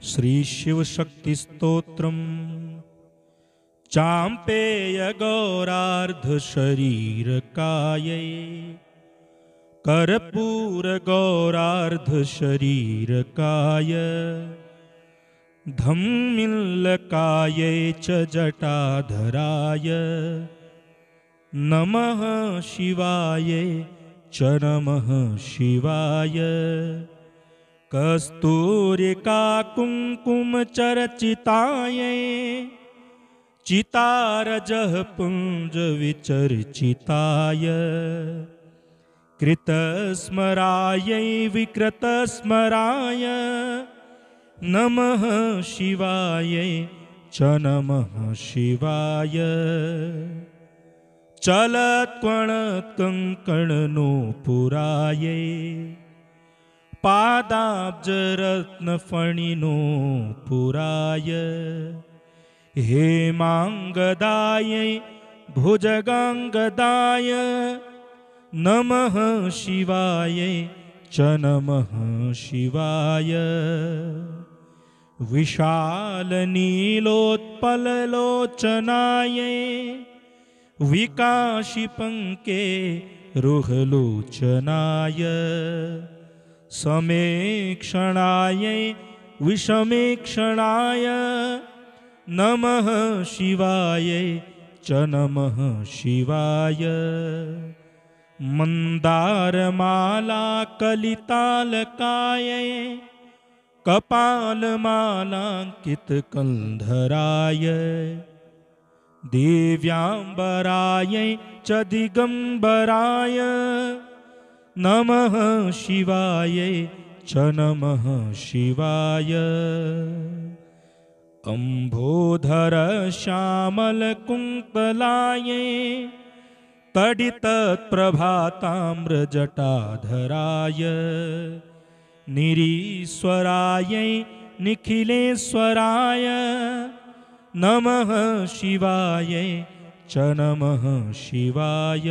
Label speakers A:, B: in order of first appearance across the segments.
A: श्री शिवशक्तिस्तोत्रम् चाम्पेय गौरार्ध शरीरकायै कर्पूर गौरार्ध शरीरकाय धम्मिल्लकायै च जटाधराय नमः शिवाय च नमः शिवाय कस्तूरिका कुङ्कुमचर्चिताय चितारजः पुञ्ज विचर्चिताय कृतस्मरायै विकृतस्मराय नमः शिवाय च नमः शिवाय चलत्कणत्कङ्कणनूपुराय पादाब्जरत्नफणिनूपुराय हेमाङ्गदाय भुजगाङ्गदाय नमः शिवाय च नमः शिवाय विशालनीलोत्पललोचनाय विकाशिपङ्के रुहलोचनाय समेक्षणाय विषमेक्षणाय नमः शिवाय च नमः शिवाय मन्दारमाला कलितालकाय कपालमालाङ्कितकन्धराय दिव्याम्बराय च दिगम्बराय नमः शिवाय च नमः शिवाय अम्भोधर श्यामलकुन्तलाय तडितप्रभाताम्रजटाधराय निरीश्वराय निखिलेश्वराय नमः शिवाय च नमः शिवाय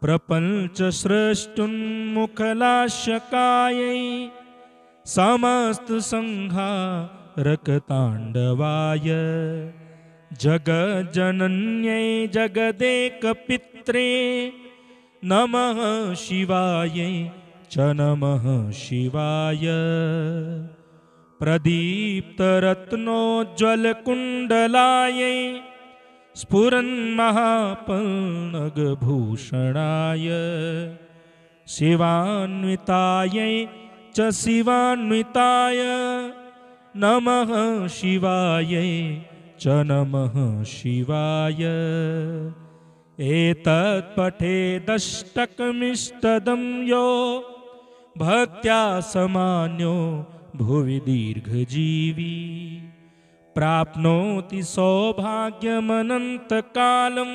A: प्रपञ्चस्रष्टुन्मुखलाशकाय समस्तसंहारकताण्डवाय जगज्जनन्यै जगदेकपित्रे नमः शिवाय च नमः शिवाय प्रदीप्तरत्नोज्ज्वलकुण्डलाय स्फुरन्महापल्लवभूषणाय शिवान्विताय च शिवान्विताय नमः शिवाय च नमः शिवाय एतत्पठेदष्टकमिष्टदं यो भक्त्या समान्यो भुवि दीर्घजीवी प्राप्नोति सौभाग्यमनन्तकालं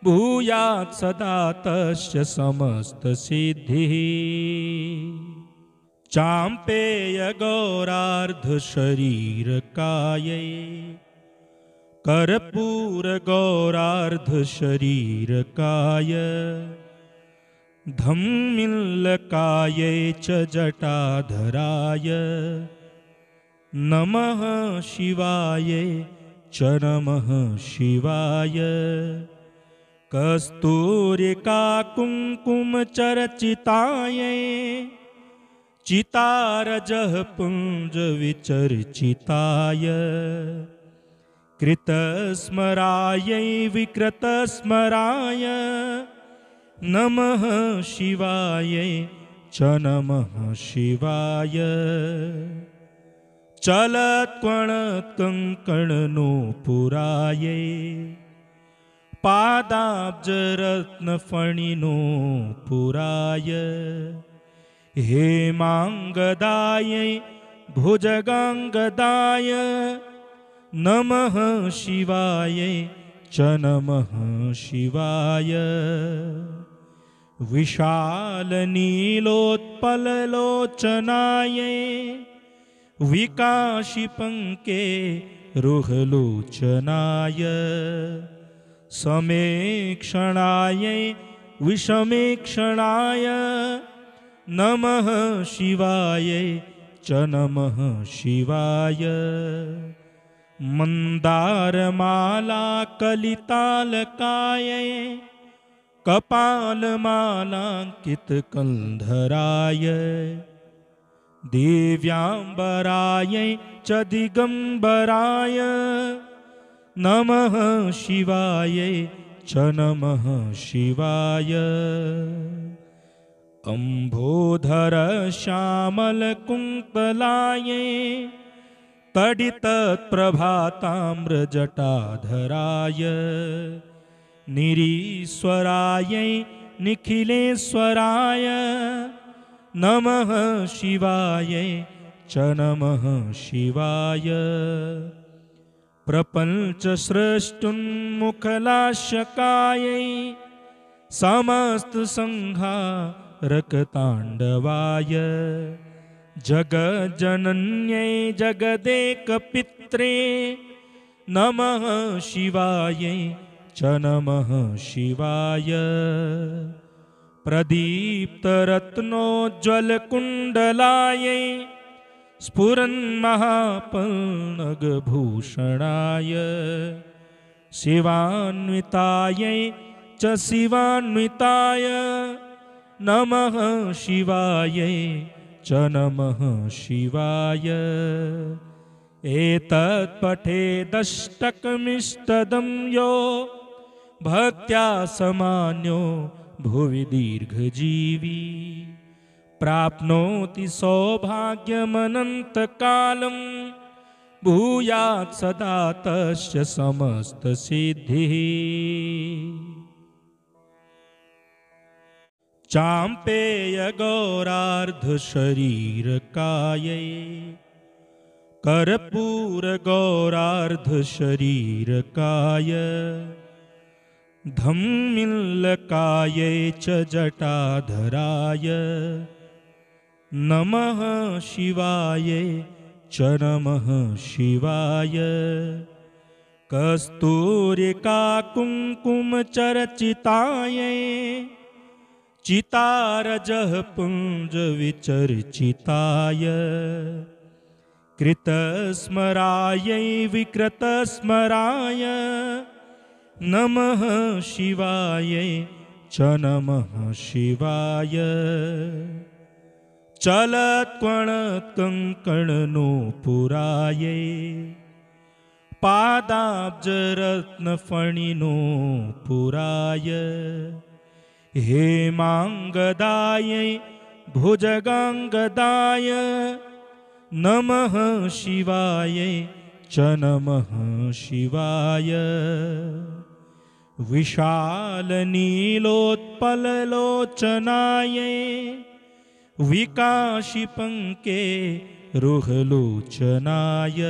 A: भूयात् सदा तस्य समस्तसिद्धिः चाम्पेय गौरार्ध शरीरकायै कर्पूर गौरार्ध शरीरकाय धम्मिल्लकायै च जटाधराय नमः शिवाय च नमः शिवाय कस्तूरिका कुङ्कुमचर्चिताय चितारजः पुञ्ज विचर्चिताय कृतस्मरायै विकृतस्मराय नमः शिवाय च नमः शिवाय चलत्कणत्कङ्कणनूपुराय पादाब्जरत्नफणिनूपुराय हेमाङ्गदाय भुजगाङ्गदाय नमः शिवाय च नमः शिवाय विशालनीलोत्पललोचनाय विकाशिपङ्के रुहलोचनाय समेक्षणाय विषमेक्षणाय नमः शिवाय च नमः शिवाय मन्दारमाला कलितालकायै कपालमालाङ्कितकन्धराय दिव्याम्बरायै च दिगम्बराय नमः शिवाय च नमः शिवाय अम्भोधर श्यामलकुन्तलायै तडितप्रभाताम्रजटाधराय निरीश्वरायै निखिलेश्वराय नमः शिवाय च नमः शिवाय प्रपञ्चस्रष्टुन्मुखलाशकायै समस्तसंहारकताण्डवाय जगज्जनन्यै जगदेकपित्रे नमः शिवाय च नमः शिवाय प्रदीप्तरत्नोज्ज्वलकुण्डलायै स्फुरन्महापल्लवभूषणाय शिवान्वितायै च शिवान्विताय नमः शिवाय च नमः शिवाय एतत्पठेदष्टकमिष्टदं यो भक्त्या समान्यो भुवि दीर्घजीवी प्राप्नोति सौभाग्यमनन्तकालं भूयात् सदा तस्य समस्तसिद्धिः चाम्पेयगौरार्धशरीरकायै कर्पूरगौरार्धशरीरकाय धम्मिल्लकायै च जटाधराय नमः शिवाय च नमः शिवाय कस्तूरिकाकुङ्कुमचर्चितायै चितारजः पुञ्जविचर्चिताय कृतस्मरायै विकृतस्मराय नमः शिवाय च नमः शिवाय चलत्कणकङ्कणनूपुरायै पादाब्जरत्नफणिनूपुराय हेमाङ्गदायै भुजगाङ्गदाय नमः शिवाय च नमः शिवाय विशालनीलोत्पललोचनायै विकाशिपङ्के रुहलोचनाय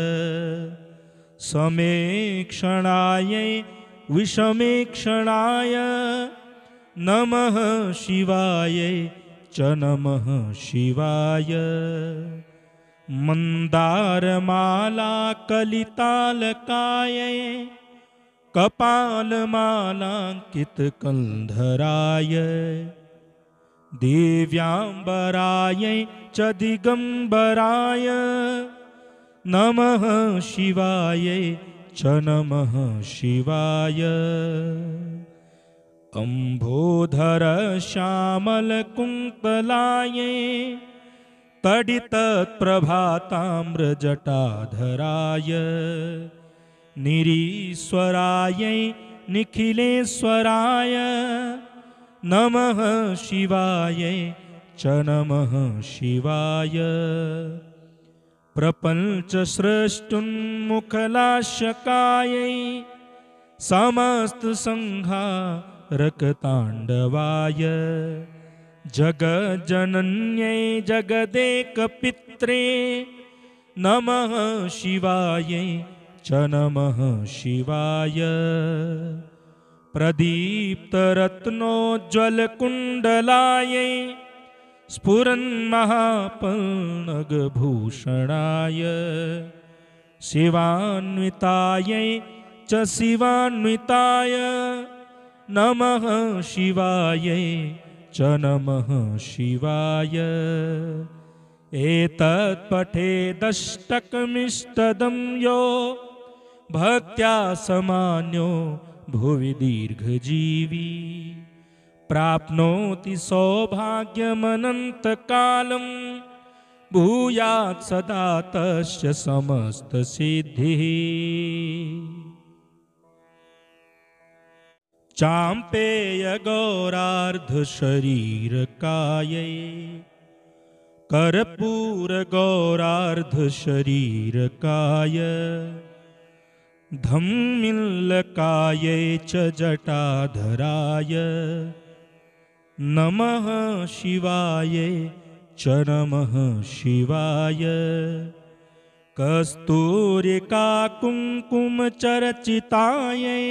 A: समेक्षणायै विषमेक्षणाय नमः शिवाय च नमः शिवाय मन्दारमाला कलितालकायै कपालमालाङ्कितकन्धराय दिव्याम्बरायै च दिगम्बराय नमः शिवाय च नमः शिवाय अम्भोधर श्यामलकुन्तलायै तडितप्रभाताम्रजटाधराय निरीश्वरायै निखिलेश्वराय नमः शिवाय च नमः शिवाय प्रपञ्चस्रष्टुन्मुखलाशकायै समस्तसंहारकताण्डवाय जगज्जनन्यै जगदेकपित्रे नमः शिवाय च नमः शिवाय प्रदीप्तरत्नोज्ज्वलकुण्डलायै स्फुरन्महापल्लवभूषणाय शिवान्वितायै च शिवान्विताय नमः शिवाय च नमः शिवाय एतत् पठेदष्टकमिष्टदं यो भक्त्या समान्यो भुवि दीर्घजीवी प्राप्नोति सौभाग्यमनन्तकालं भूयात् सदा तस्य समस्तसिद्धिः। चाम्पेयगौरार्धशरीरकायै कर्पूरगौरार्धशरीरकाय धम्मिल्लकायै च जटाधराय नमः शिवाय च नमः शिवाय। कस्तूरिका कुङ्कुमचर्चितायै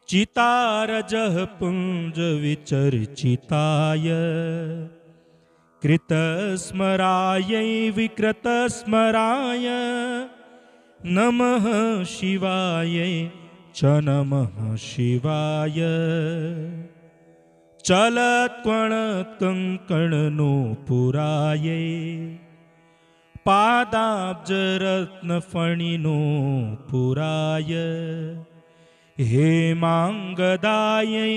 A: चितारजः पुञ्जविचर्चिताय कृतस्मरायै विकृतस्मराय नमः शिवाय च नमः शिवाय। चलत्कणत्कङ्कणनूपुरायै पादाब्जरत्नफणिनूपुराय हेमाङ्गदायै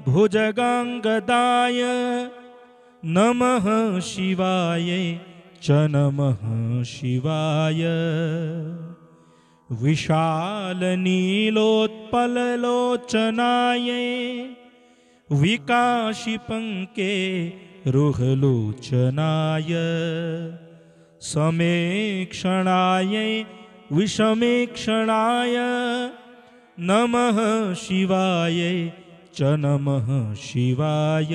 A: भुजगाङ्गदाय नमः शिवाय च नमः शिवाय। विशालनीलोत्पललोचनायै विकाशिपङ्के रुहलोचनाय समेक्षणायै विषमेक्षणाय नमः शिवाय च नमः शिवाय।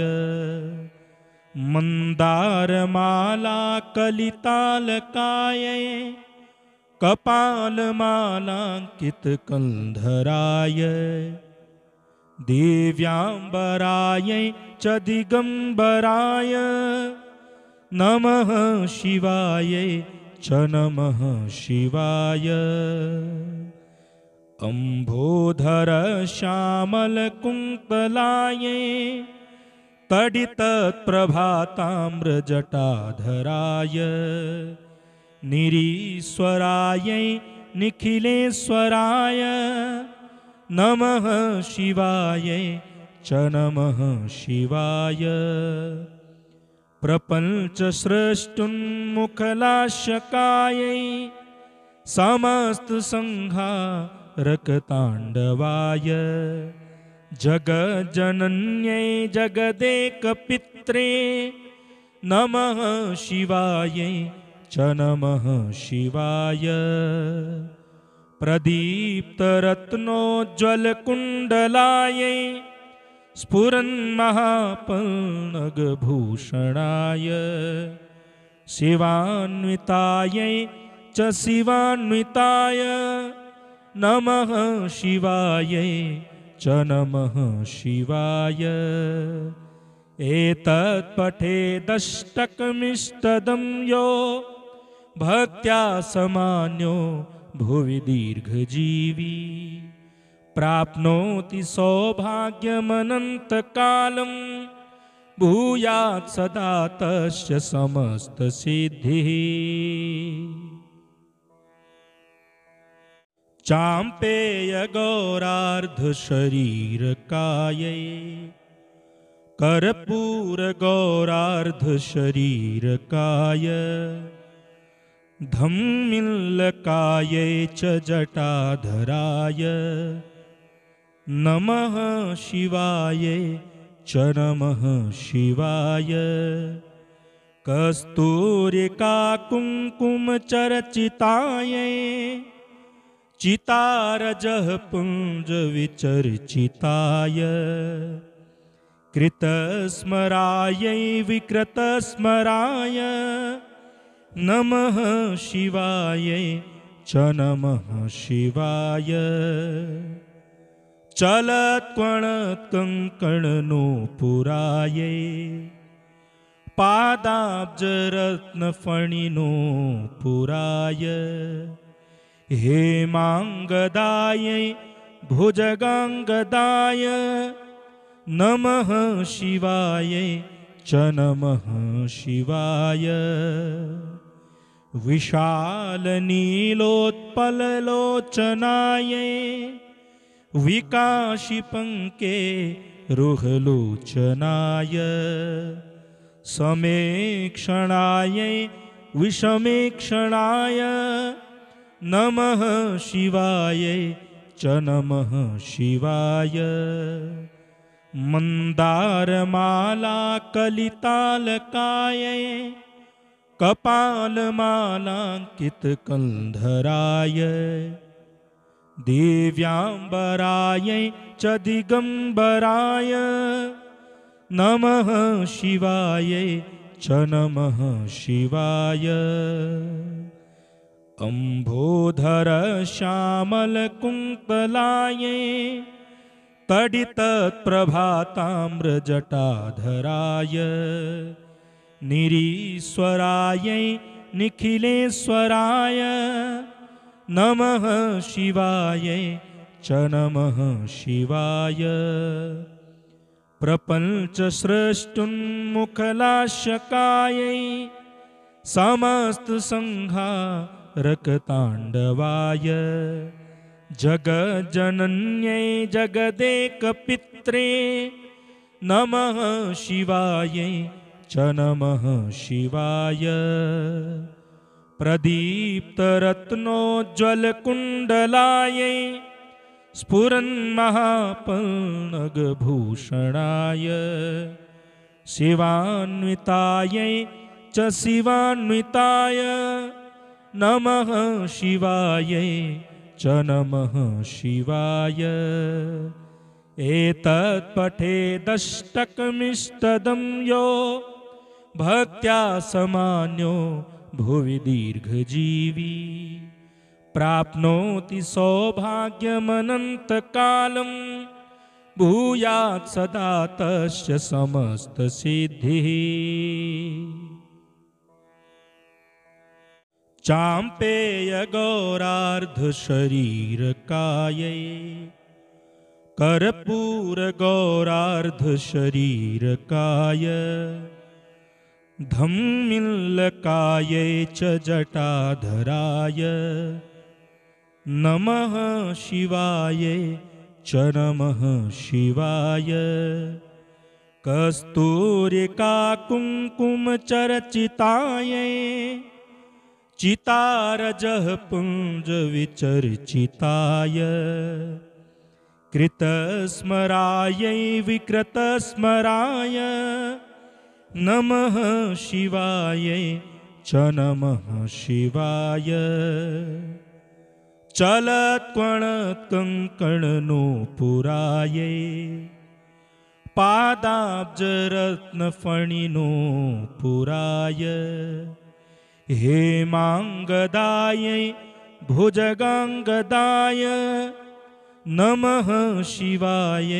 A: मन्दारमालाकलितालकायै कपालमालाङ्कितकन्धराय दिव्याम्बरायै च दिगम्बराय नमः शिवाय च नमः शिवाय। अम्भोधरश्यामलकुन्तलायै तडितप्रभाताम्रजटाधराय निरीश्वरायै निखिलेश्वराय नमः शिवाय च नमः शिवाय। प्रपञ्चस्रष्टुन्मुखलाशकायै समस्तसंहारकताण्डवाय जगज्जनन्यै जगदेकपित्रे नमः शिवाय च नमः शिवाय। प्रदीप्तरत्नोज्ज्वलकुण्डलायै स्फुरन्महापल्लवभूषणाय शिवान्वितायै च शिवान्विताय नमः शिवाय च नमः शिवाय। एतत् पठेदष्टकमिष्टदं यो भक्त्या समान्यो भुवि दीर्घजीवी प्राप्नोति सौभाग्यमनन्तकालं भूयात् सदा तस्य समस्तसिद्धिः। चाम्पेयगौरार्धशरीरकायै कर्पूरगौरार्धशरीरकाय धम्मिल्लकायै च जटाधराय नमः शिवाय च नमः शिवाय। कस्तूरिका कुङ्कुमचर्चितायै चितारजः पुञ्जविचर्चिताय कृतस्मरायै विकृतस्मराय नमः शिवाय च नमः शिवाय। चलत्कणत्कङ्कणनूपुरायै पादाब्जरत्नफणिनूपुराय हेमाङ्गदायै भुजगाङ्गदाय नमः शिवाय च नमः शिवाय। विशालनीलोत्पललोचनाय विकाशिपङ्के रुहलोचनाय समेक्षणाय विषमेक्षणाय नमः शिवाय च नमः शिवाय। मन्दारमाला कलितालकाय कपालमालाङ्कितकन्धराय दिव्याम्बराय च दिगम्बराय नमः शिवाय च नमः शिवाय। अम्भोधर श्यामलकुन्तलाय तडितप्रभाताम्रजटाधराय निरीश्वराय निखिलेश्वराय नमः शिवाय च नमः शिवाय। प्रपञ्चसृष्टुन्मुखलाशकाय समस्तसंहारकताण्डवाय जगज्जनन्यै जगदेकपित्रे नमः शिवाय च नमः शिवाय। प्रदीप्तरत्नोज्ज्वलकुण्डलाय स्फुरन्महापल्लवभूषणाय शिवान्विताय च शिवान्विताय नमः शिवाय च नमः शिवाय। एतत् पठेदष्टकमिष्टदं यो भक्त्या समान्यो भुवि दीर्घजीवी प्राप्नोति सौभाग्यमनन्तकालं भूयात् सदा तस्य समस्तसिद्धिः। चाम्पेयगौरार्धशरीरकायै कर्पूरगौरार्धशरीरकाय धम्मिल्लकायै च जटाधराय नमः शिवाय च नमः शिवाय। कस्तूरिकाकुङ्कुमचर्चिताय चितारजः पुञ्जविचर्चिताय कृतस्मरायै विकृतस्मराय नमः शिवाय च नमः शिवाय। चलत्कणकङ्कणनूपुराय पादाब्जरत्नफणिनूपुराय हेमाङ्गदाय भुजगाङ्गदाय नमः शिवाय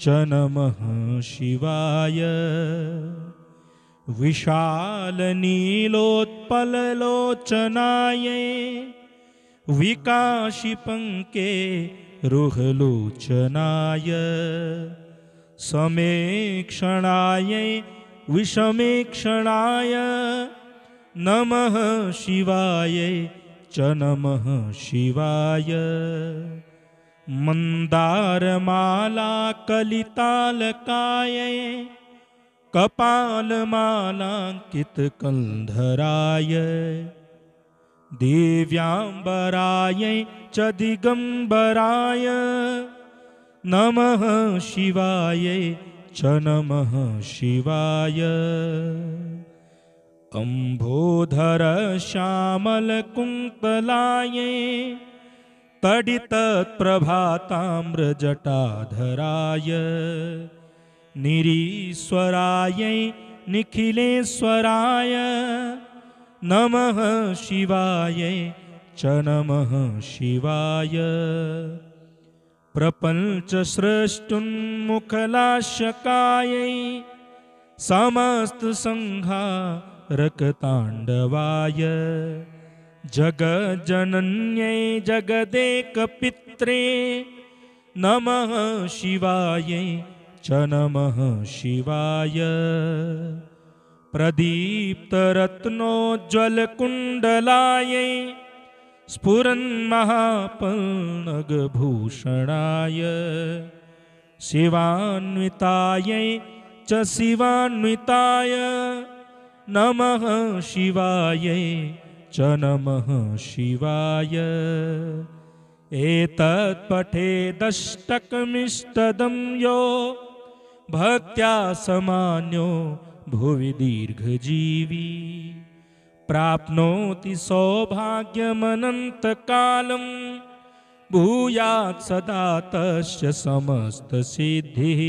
A: च नमः शिवाय। विशालनीलोत्पललोचनाय विकाशिपङ्के रुहलोचनाय समेक्षणाय विषमेक्षणाय नमः शिवाय च नमः शिवाय। मन्दारमाला कलितालकाय कपालमालाङ्कितकन्धराय दिव्याम्बराय च दिगम्बराय नमः शिवाय च नमः शिवाय। अम्भोधर श्यामलकुन्तलाय तडितप्रभाताम्रजटाधराय निरीश्वराय निखिलेश्वराय नमः शिवाय च नमः शिवाय। प्रपञ्चसृष्टुन्मुखलाशकाय समस्तसंहारकताण्डवाय जगज्जनन्यै जगदेकपित्रे नमः शिवाय च नमः शिवाय। प्रदीप्तरत्नोज्ज्वलकुण्डलायै स्फुरन्महापल्लवभूषणाय शिवान्वितायै च शिवान्विताय नमः शिवायै च नमः शिवाय। एतत् पठेदष्टकमिष्टदं यो भक्त्या समान्यो भुवि दीर्घजीवी प्राप्नोति सौभाग्यमनन्तकालं भूयात् सदा तस्य समस्तसिद्धिः।